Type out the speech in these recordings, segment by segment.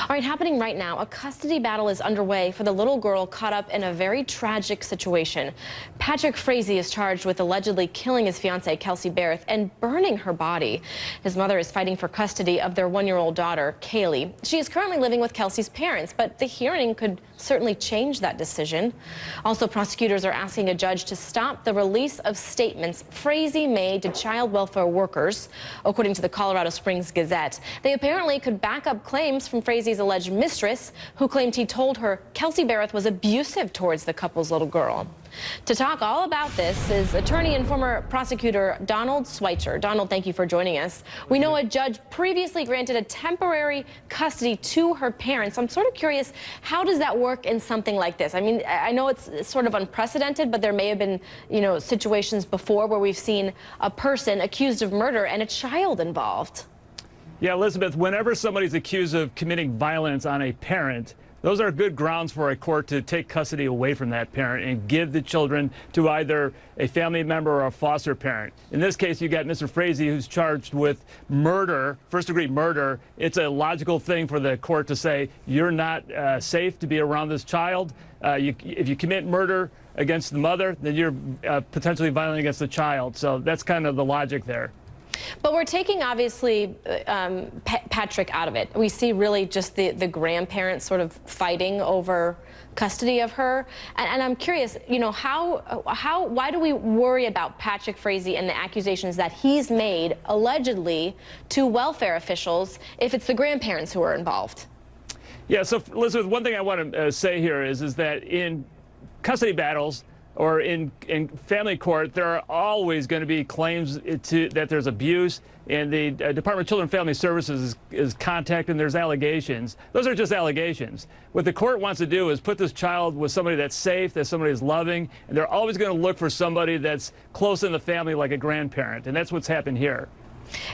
All right, happening right now, a custody battle is underway for the little girl caught up in a very tragic situation. Patrick Frazee is charged with allegedly killing his fiancée, Kelsea Berreth, and burning her body. His mother is fighting for custody of their one-year-old daughter, Kaylee. She is currently living with Kelsea's parents, but the hearing could certainly change that decision. Also, prosecutors are asking a judge to stop the release of statements Frazee made to child welfare workers, according to the Colorado Springs Gazette. They apparently could back up claims from Frazee's alleged mistress, who claimed he told her Kelsea Berreth was abusive towards the couple's little girl. To talk all about this is attorney and former prosecutor Donald Schweitzer. Donald, thank you for joining us. We know a judge previously granted a temporary custody to her parents. I'm sort of curious, how does that work in something like this? I mean, I know it's sort of unprecedented, but there may have been, situations before where we've seen a person accused of murder and a child involved. Yeah, Elizabeth, whenever somebody's accused of committing violence on a parent, those are good grounds for a court to take custody away from that parent and give the children to either a family member or a foster parent. In this case, you got Mr. Frazee, who's charged with murder, first-degree murder. It's a logical thing for the court to say, you're not safe to be around this child. If you commit murder against the mother, then you're potentially violent against the child. So that's kind of the logic there. But we're taking, obviously, Patrick out of it. We see really just the grandparents sort of fighting over custody of her. And I'm curious, why do we worry about Patrick Frazee and the accusations that he's made, allegedly, to welfare officials if it's the grandparents who are involved? Yeah, so, Elizabeth, one thing I want to say here is that in custody battles, or in family court, there are always going to be claims that there's abuse, and the Department of Children and Family Services is contacted and there's allegations. Those are just allegations. What the court wants to do is put this child with somebody that's safe, that somebody is loving, and they're always going to look for somebody that's close in the family, like a grandparent, and that's what's happened here.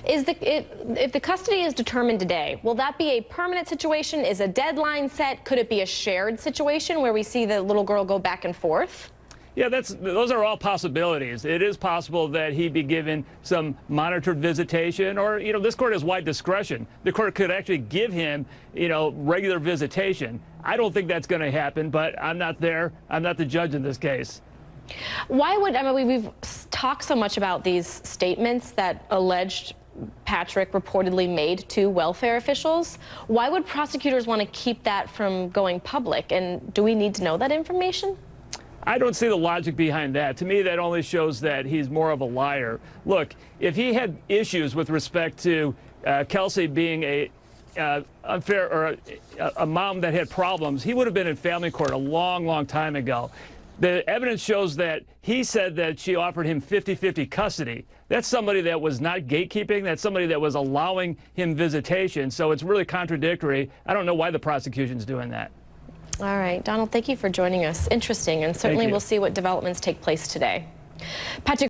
If the custody is determined today, will that be a permanent situation? Is a deadline set? Could it be a shared situation where we see the little girl go back and forth? Yeah, those are all possibilities. It is possible that he'd be given some monitored visitation, or, this court has wide discretion. The court could actually give him, regular visitation. I don't think that's going to happen, but I'm not there. I'm not the judge in this case. Why would, we've talked so much about these statements that alleged Patrick reportedly made to welfare officials. Why would prosecutors want to keep that from going public? And do we need to know that information? I don't see the logic behind that. To me, that only shows that he's more of a liar. Look, if he had issues with respect to Kelsea being a unfair or a mom that had problems, he would have been in family court a long, long time ago. The evidence shows that he said that she offered him 50-50 custody. That's somebody that was not gatekeeping. That's somebody that was allowing him visitation. So it's really contradictory. I don't know why the prosecution's doing that. All right, Donald, thank you for joining us. Interesting, and certainly we'll see what developments take place today. Patrick